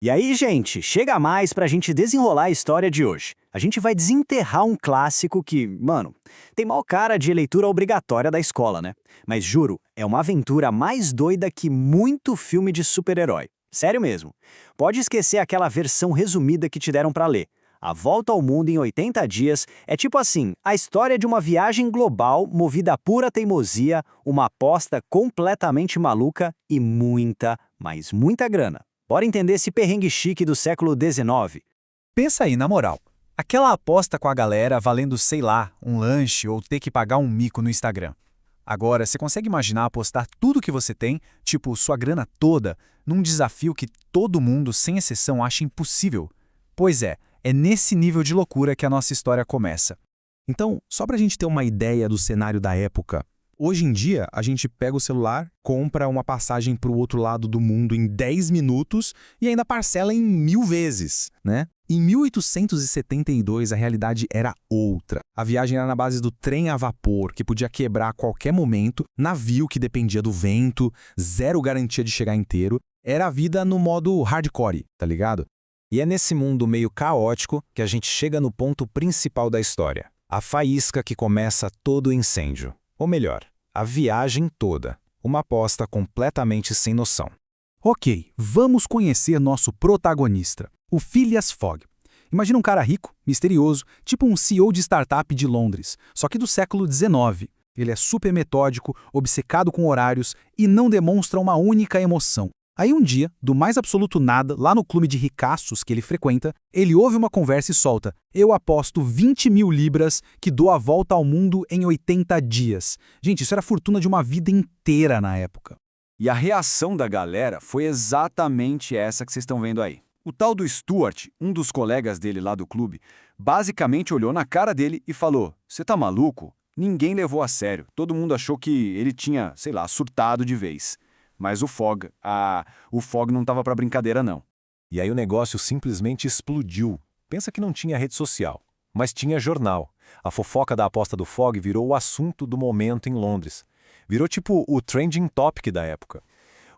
E aí, gente, chega mais pra gente desenrolar a história de hoje. A gente vai desenterrar um clássico que, mano, tem maior cara de leitura obrigatória da escola, né? Mas juro, é uma aventura mais doida que muito filme de super-herói. Sério mesmo. Pode esquecer aquela versão resumida que te deram pra ler. A Volta ao Mundo em 80 Dias é tipo assim, a história de uma viagem global movida a pura teimosia, uma aposta completamente maluca e muita, mas muita grana. Bora entender esse perrengue chique do século XIX. Pensa aí, na moral. Aquela aposta com a galera valendo, sei lá, um lanche ou ter que pagar um mico no Instagram. Agora, você consegue imaginar apostar tudo que você tem, tipo sua grana toda, num desafio que todo mundo, sem exceção, acha impossível? Pois é nesse nível de loucura que a nossa história começa. Então, só pra gente ter uma ideia do cenário da época, hoje em dia a gente pega o celular, compra uma passagem para o outro lado do mundo em 10 minutos e ainda parcela em 1000 vezes, né? Em 1872 a realidade era outra. A viagem era na base do trem a vapor, que podia quebrar a qualquer momento, navio que dependia do vento, zero garantia de chegar inteiro. Era a vida no modo hardcore, tá ligado? E é nesse mundo meio caótico que a gente chega no ponto principal da história. A faísca que começa todo o incêndio. Ou melhor, a viagem toda. Uma aposta completamente sem noção. Ok, vamos conhecer nosso protagonista, o Phileas Fogg. Imagina um cara rico, misterioso, tipo um CEO de startup de Londres, só que do século XIX. Ele é super metódico, obcecado com horários e não demonstra uma única emoção. Aí um dia, do mais absoluto nada, lá no clube de ricaços que ele frequenta, ele ouve uma conversa e solta: "Eu aposto 20 mil libras que dou a volta ao mundo em 80 dias." Gente, isso era a fortuna de uma vida inteira na época. E a reação da galera foi exatamente essa que vocês estão vendo aí. O tal do Stuart, um dos colegas dele lá do clube, basicamente olhou na cara dele e falou: "Você tá maluco?" Ninguém levou a sério. Todo mundo achou que ele tinha, sei lá, surtado de vez. Mas o Fogg não tava pra brincadeira não. E aí o negócio simplesmente explodiu. Pensa que não tinha rede social, mas tinha jornal. A fofoca da aposta do Fogg virou o assunto do momento em Londres. Virou tipo o trending topic da época.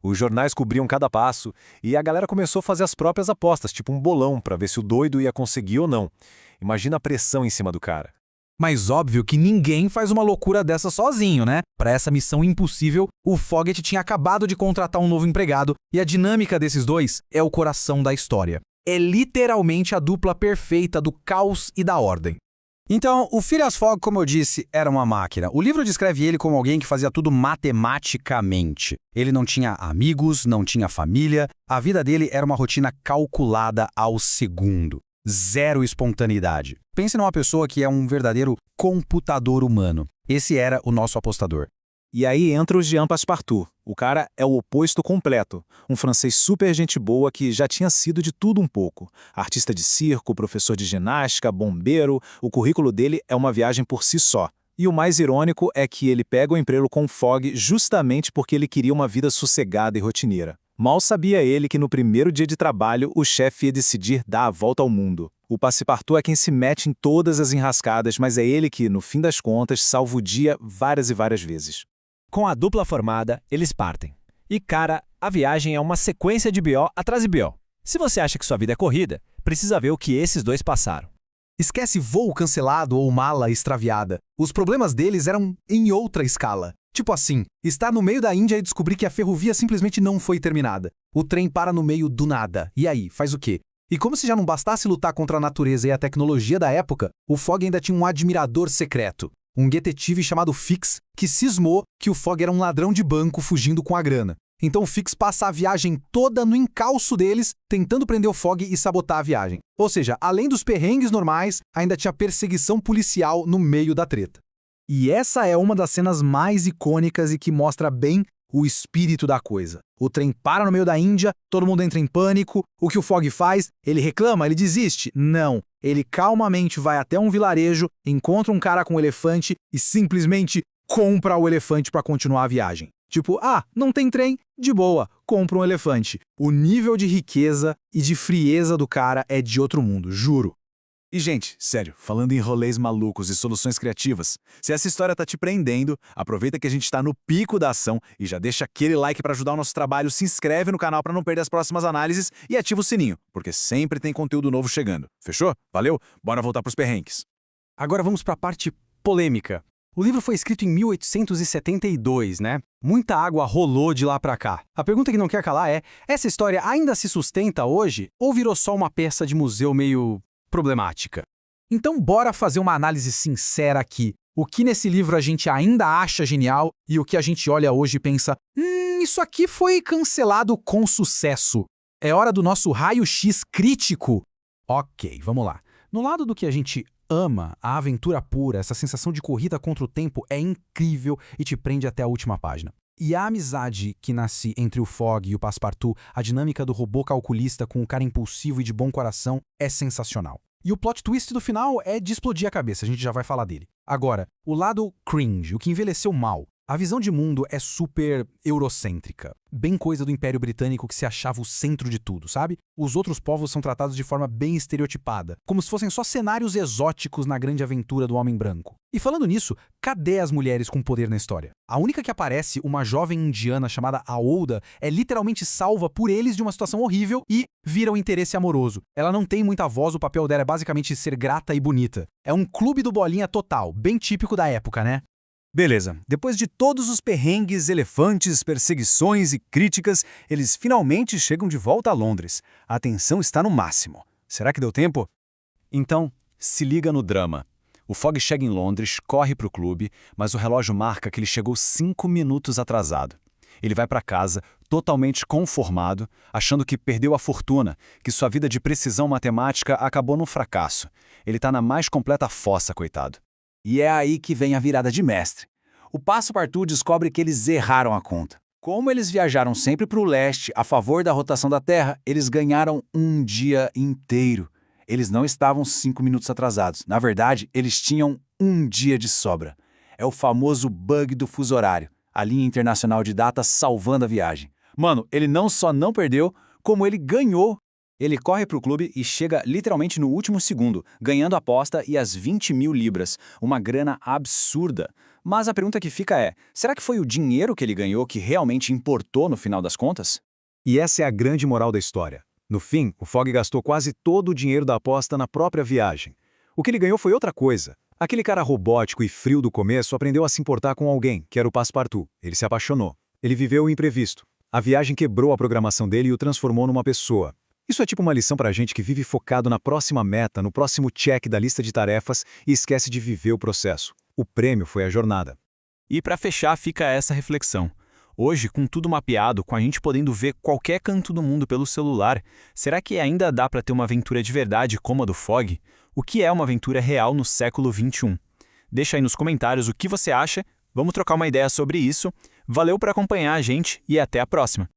Os jornais cobriam cada passo e a galera começou a fazer as próprias apostas, tipo um bolão, pra ver se o doido ia conseguir ou não. Imagina a pressão em cima do cara. Mas óbvio que ninguém faz uma loucura dessa sozinho, né? Para essa missão impossível, o Foggett tinha acabado de contratar um novo empregado e a dinâmica desses dois é o coração da história. É literalmente a dupla perfeita do caos e da ordem. Então, o Phileas Fogg, como eu disse, era uma máquina. O livro descreve ele como alguém que fazia tudo matematicamente. Ele não tinha amigos, não tinha família, a vida dele era uma rotina calculada ao segundo. Zero espontaneidade. Pense numa pessoa que é um verdadeiro computador humano. Esse era o nosso apostador. E aí entra o Jean Passepartout. O cara é o oposto completo. Um francês super gente boa que já tinha sido de tudo um pouco. Artista de circo, professor de ginástica, bombeiro. O currículo dele é uma viagem por si só. E o mais irônico é que ele pega o emprego com Fogg justamente porque ele queria uma vida sossegada e rotineira. Mal sabia ele que no primeiro dia de trabalho o chefe ia decidir dar a volta ao mundo. O Passepartout é quem se mete em todas as enrascadas, mas é ele que, no fim das contas, salva o dia várias e várias vezes. Com a dupla formada, eles partem. E cara, a viagem é uma sequência de BO atrás de BO. Se você acha que sua vida é corrida, precisa ver o que esses dois passaram. Esquece voo cancelado ou mala extraviada. Os problemas deles eram em outra escala. Tipo assim, estar no meio da Índia e descobrir que a ferrovia simplesmente não foi terminada. O trem para no meio do nada. E aí, faz o quê? E como se já não bastasse lutar contra a natureza e a tecnologia da época, o Fogg ainda tinha um admirador secreto. Um detetive chamado Fix, que cismou que o Fogg era um ladrão de banco fugindo com a grana. Então o Fix passa a viagem toda no encalço deles, tentando prender o Fogg e sabotar a viagem. Ou seja, além dos perrengues normais, ainda tinha perseguição policial no meio da treta. E essa é uma das cenas mais icônicas e que mostra bem o espírito da coisa. O trem para no meio da Índia, todo mundo entra em pânico. O que o Fogg faz? Ele reclama? Ele desiste? Não. Ele calmamente vai até um vilarejo, encontra um cara com um elefante e simplesmente compra o elefante para continuar a viagem. Tipo, não tem trem? De boa, compra um elefante. O nível de riqueza e de frieza do cara é de outro mundo, juro. E, gente, sério, falando em rolês malucos e soluções criativas, se essa história tá te prendendo, aproveita que a gente tá no pico da ação e já deixa aquele like para ajudar o nosso trabalho, se inscreve no canal para não perder as próximas análises e ativa o sininho, porque sempre tem conteúdo novo chegando. Fechou? Valeu? Bora voltar pros perrengues. Agora vamos para a parte polêmica. O livro foi escrito em 1872, né? Muita água rolou de lá para cá. A pergunta que não quer calar é: essa história ainda se sustenta hoje ou virou só uma peça de museu meio problemática? Então bora fazer uma análise sincera aqui. O que nesse livro a gente ainda acha genial e o que a gente olha hoje e pensa, isso aqui foi cancelado com sucesso. É hora do nosso raio-x crítico. Ok, vamos lá. No lado do que a gente ama, a aventura pura, essa sensação de corrida contra o tempo é incrível e te prende até a última página. E a amizade que nasce entre o Fogg e o Passepartout, a dinâmica do robô calculista com o cara impulsivo e de bom coração é sensacional. E o plot twist do final é de explodir a cabeça, a gente já vai falar dele. Agora, o lado cringe, o que envelheceu mal. A visão de mundo é super eurocêntrica. Bem coisa do Império Britânico que se achava o centro de tudo, sabe? Os outros povos são tratados de forma bem estereotipada, como se fossem só cenários exóticos na grande aventura do homem branco. E falando nisso, cadê as mulheres com poder na história? A única que aparece, uma jovem indiana chamada Aouda, é literalmente salva por eles de uma situação horrível e vira um interesse amoroso. Ela não tem muita voz, o papel dela é basicamente ser grata e bonita. É um clube do bolinha total, bem típico da época, né? Beleza, depois de todos os perrengues, elefantes, perseguições e críticas, eles finalmente chegam de volta a Londres. A tensão está no máximo. Será que deu tempo? Então, se liga no drama. O Fogg chega em Londres, corre para o clube, mas o relógio marca que ele chegou 5 minutos atrasado. Ele vai para casa, totalmente conformado, achando que perdeu a fortuna, que sua vida de precisão matemática acabou num fracasso. Ele está na mais completa fossa, coitado. E é aí que vem a virada de mestre. O Passepartout descobre que eles erraram a conta. Como eles viajaram sempre para o leste a favor da rotação da Terra, eles ganharam um dia inteiro. Eles não estavam 5 minutos atrasados. Na verdade, eles tinham um dia de sobra. É o famoso bug do fuso horário, a linha internacional de datas salvando a viagem. Mano, ele não só não perdeu, como ele ganhou. Ele corre para o clube e chega literalmente no último segundo, ganhando a aposta e as 20.000 libras, uma grana absurda. Mas a pergunta que fica é, será que foi o dinheiro que ele ganhou que realmente importou no final das contas? E essa é a grande moral da história. No fim, o Fogg gastou quase todo o dinheiro da aposta na própria viagem. O que ele ganhou foi outra coisa. Aquele cara robótico e frio do começo aprendeu a se importar com alguém, que era o Passepartout. Ele se apaixonou. Ele viveu o imprevisto. A viagem quebrou a programação dele e o transformou numa pessoa. Isso é tipo uma lição pra gente que vive focado na próxima meta, no próximo check da lista de tarefas e esquece de viver o processo. O prêmio foi a jornada. E para fechar fica essa reflexão. Hoje, com tudo mapeado, com a gente podendo ver qualquer canto do mundo pelo celular, será que ainda dá para ter uma aventura de verdade como a do Fogg? O que é uma aventura real no século XXI? Deixa aí nos comentários o que você acha, vamos trocar uma ideia sobre isso. Valeu por acompanhar a gente e até a próxima!